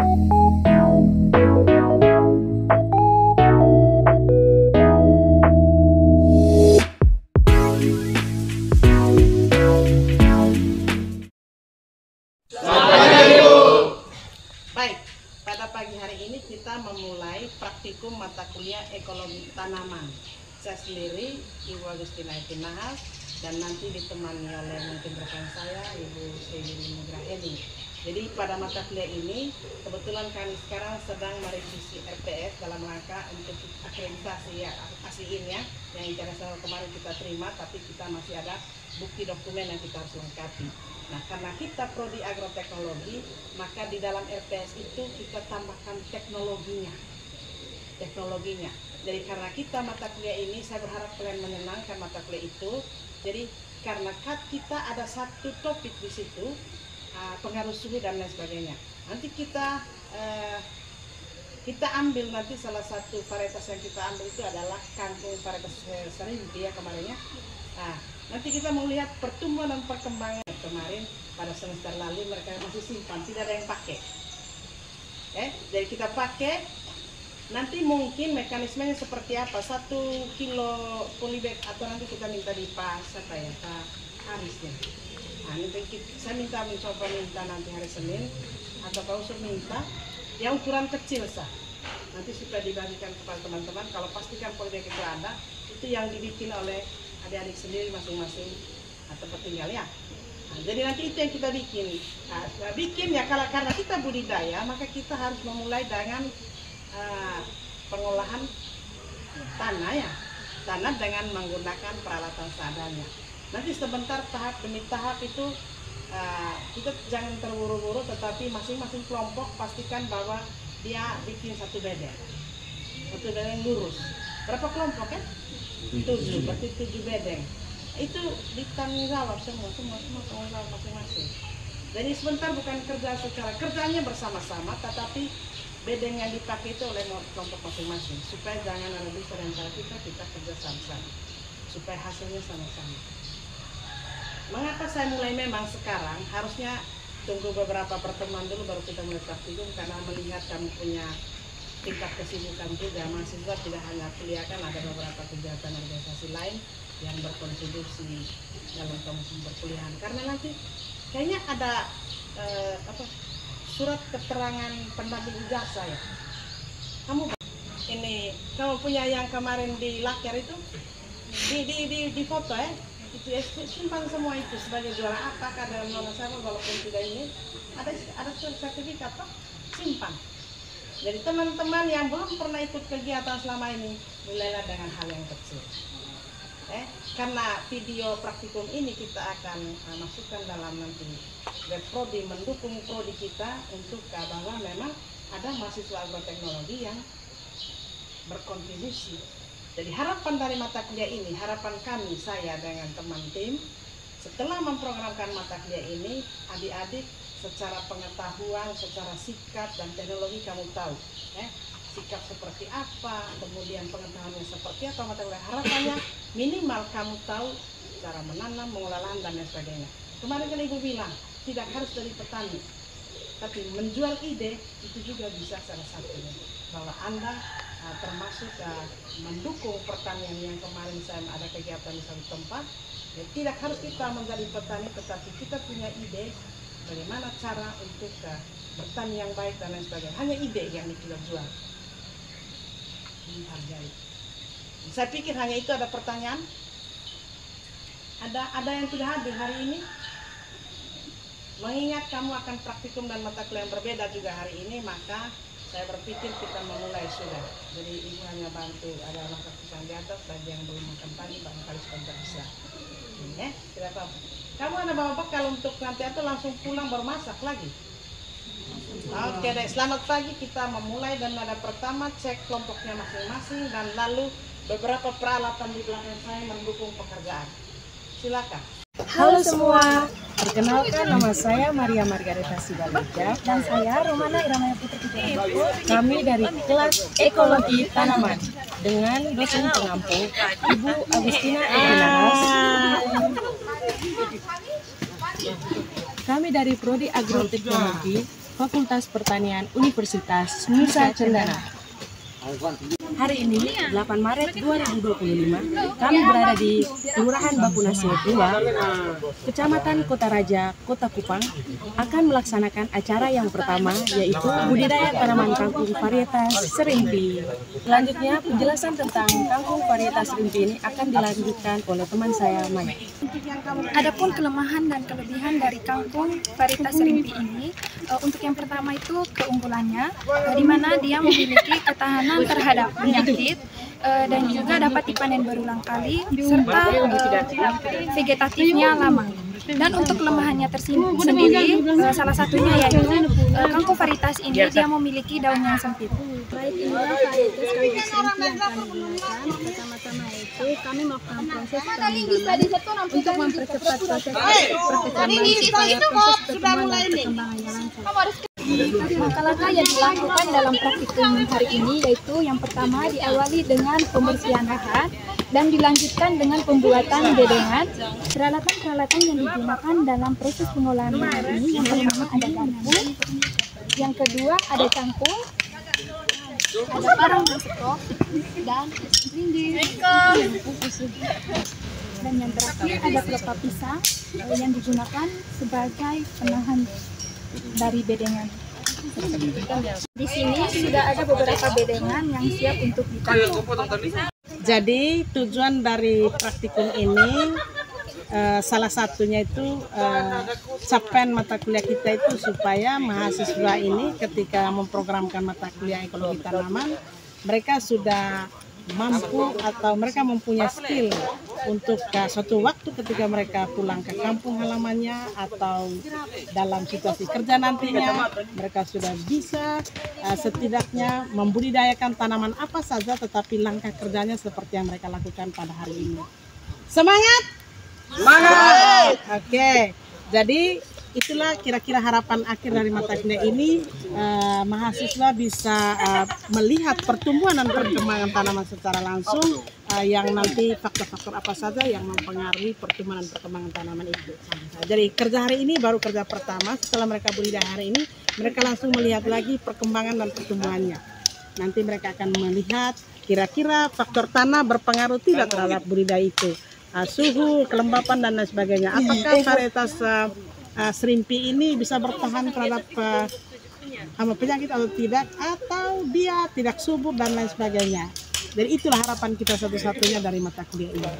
Baik, pada pagi hari ini kita memulai praktikum mata kuliah ekologi tanaman. Saya sendiri, Ibu Agustina Nahas, dan nanti ditemani oleh mungkin rekan saya, Ibu Sri Nugraeni. Jadi pada mata kuliah ini, kebetulan kami sekarang sedang merevisi RPS dalam rangka untuk akreditasi ya, ASIIN ya, yang internasional kemarin kita terima, tapi kita masih ada bukti dokumen yang kita harus lengkapi. Nah, karena kita prodi agroteknologi, maka di dalam RPS itu kita tambahkan teknologinya. Jadi karena kita mata kuliah ini, saya berharap kalian menyenangkan mata kuliah itu. Jadi karena kita ada satu topik di situ, pengaruh suhu dan lain sebagainya. Nanti kita ambil nanti salah satu varietas yang kita ambil itu adalah kangkung varietas serimpi ya kemarinnya. Nah, nanti kita mau lihat pertumbuhan dan perkembangan kemarin pada semester lalu mereka masih simpan, tidak ada yang pakai. Jadi kita pakai, nanti mungkin mekanismenya seperti apa, 1 kilo polybag atau nanti kita minta di Pak Arisnya. Nah, saya mencoba minta nanti hari Senin atau Pak Usur minta yang ukuran kecil sah. Nanti supaya dibagikan kepada teman-teman. Kalau pastikan polybag itu ada, itu yang dibikin oleh adik-adik sendiri masing-masing atau tinggal ya. Nah, jadi nanti itu yang kita bikin. Bikin ya karena kita budidaya, maka kita harus memulai dengan pengolahan tanah ya. Tanah dengan menggunakan peralatan seadanya. Nanti sebentar tahap demi tahap itu kita jangan terburu-buru, tetapi masing-masing kelompok pastikan bahwa dia bikin satu bedeng lurus. Berapa kelompok kan? 7, berarti 7 bedeng. Itu ditanggung jawab semua tanggung jawab masing-masing. Jadi sebentar bukan kerjanya bersama-sama, tetapi bedeng yang dipakai itu oleh kelompok masing-masing, supaya jangan ada bisa antara kita kerja sama-sama, supaya hasilnya sama-sama. Mengapa saya mulai memang sekarang, harusnya tunggu beberapa pertemuan dulu baru kita mulai praktikum, karena melihat kami punya tingkat kesibukan juga, mahasiswa tidak hanya kuliah, kan ada beberapa kegiatan organisasi lain yang berkontribusi dalam kampus perkuliahan. Karena nanti kayaknya ada surat keterangan pendamping ijazah ya. Kamu punya yang kemarin di Laker itu di foto ya. Itu simpan semua itu sebagai juara, apakah dalam nona sama walaupun tidak ini ada sertifikat toh, simpan. Jadi teman-teman yang belum pernah ikut kegiatan selama ini, mulailah dengan hal yang kecil. Karena video praktikum ini kita akan masukkan dalam nanti web prodi, mendukung prodi kita untuk bahwa memang ada mahasiswa agroteknologi yang berkontribusi. Jadi harapan dari mata kuliah ini, harapan kami, saya dengan teman tim, setelah memprogramkan mata kuliah ini, adik-adik secara pengetahuan, secara sikap dan teknologi kamu tahu, sikap seperti apa, kemudian pengetahuannya seperti apa mata kuliah. Harapannya minimal kamu tahu cara menanam, mengolah lahan dan lain sebagainya. Kemarin kan Ibu bilang tidak harus dari petani, tapi menjual ide itu juga bisa salah satunya. Bahwa Anda termasuk mendukung pertanian yang kemarin saya ada kegiatan di satu tempat. Ya, tidak harus kita menjadi petani, tetapi kita punya ide bagaimana cara untuk bertani yang baik dan lain sebagainya. Hanya ide yang kita jual, dihargai. Saya pikir hanya itu. Ada pertanyaan? Ada yang sudah hadir hari ini? Mengingat kamu akan praktikum dan mata kuliah yang berbeda juga hari ini, maka saya berpikir kita memulai sudah. Jadi Ibu hanya bantu ada langkah pisang di atas, bagi yang belum makan pagi barangkali sebentar bisa. Tidak apa-apa. Kamu ada bawa bekal untuk nanti atau langsung pulang bermasak lagi? Oke deh, selamat pagi. Kita memulai dan ada pertama cek kelompoknya masing-masing dan lalu beberapa peralatan di belakang saya mendukung pekerjaan. Silakan. Halo semua, perkenalkan nama saya Maria Margareta Sibalija dan saya Romana Iramaya Putri. Kami dari kelas Ekologi Tanaman dengan dosen pengampu Ibu Agustina Nahas. Kami dari Prodi Agroteknologi Fakultas Pertanian Universitas Nusa Cendana. Hari ini, 8 Maret 2025, kami berada di Kelurahan Bakunasio 2, Kecamatan Kota Raja, Kota Kupang, akan melaksanakan acara yang pertama, yaitu budidaya tanaman kangkung varietas serimpi. Selanjutnya, penjelasan tentang kangkung varietas serimpi ini akan dilanjutkan oleh teman saya, Maya. Adapun kelemahan dan kelebihan dari kangkung varietas serimpi ini, untuk yang pertama itu keunggulannya, di mana dia memiliki ketahanan terhadap penyakit dan juga dapat dipanen berulang kali serta vegetatifnya lama. Dan untuk kelemahannya sendiri, salah satunya yaitu kangkung varietas ini dia memiliki daun yang sempit. Baik, inilah varietas kangkung serimpi yang kami gunakan. Pertama-tama itu kami melakukan proses peminggalan untuk mempercepat proses perkembangan supaya proses perkembangannya lancar. Langkah-langkah yang dilakukan dalam praktikum hari ini yaitu yang pertama diawali dengan pembersihan lahan dan dilanjutkan dengan pembuatan bedengan. Peralatan-peralatan yang digunakan dalam proses pengolahan lahan ini yang pertama ada garpu, yang kedua ada cangkung, ada parang dan stok, dan linggis, dan yang terakhir ada pelepah pisang yang digunakan sebagai penahan dari bedengan. Di sini sudah ada beberapa bedengan yang siap untuk ditanam. Jadi tujuan dari praktikum ini salah satunya itu capaian mata kuliah kita itu supaya mahasiswa ini ketika memprogramkan mata kuliah ekologi tanaman, mereka sudah mampu atau mereka mempunyai skill untuk suatu waktu ketika mereka pulang ke kampung halamannya atau dalam situasi kerja nantinya, mereka sudah bisa setidaknya membudidayakan tanaman apa saja, tetapi langkah kerjanya seperti yang mereka lakukan pada hari ini. Semangat! Semangat! Oke, jadi itulah kira-kira harapan akhir dari mata kuliah ini. Mahasiswa bisa melihat pertumbuhan dan perkembangan tanaman secara langsung, yang nanti faktor-faktor apa saja yang mempengaruhi pertumbuhan dan perkembangan tanaman itu. Jadi kerja hari ini baru kerja pertama. Setelah mereka budidaya hari ini, mereka langsung melihat lagi perkembangan dan pertumbuhannya. Nanti mereka akan melihat kira-kira faktor tanah berpengaruh tidak terhadap budidaya itu, suhu, kelembapan dan lain sebagainya. Apakah varietas serimpi ini bisa bertahan terhadap hama penyakit atau tidak, atau dia tidak subur dan lain sebagainya. Jadi itulah harapan kita satu-satunya dari mata kuliah ini.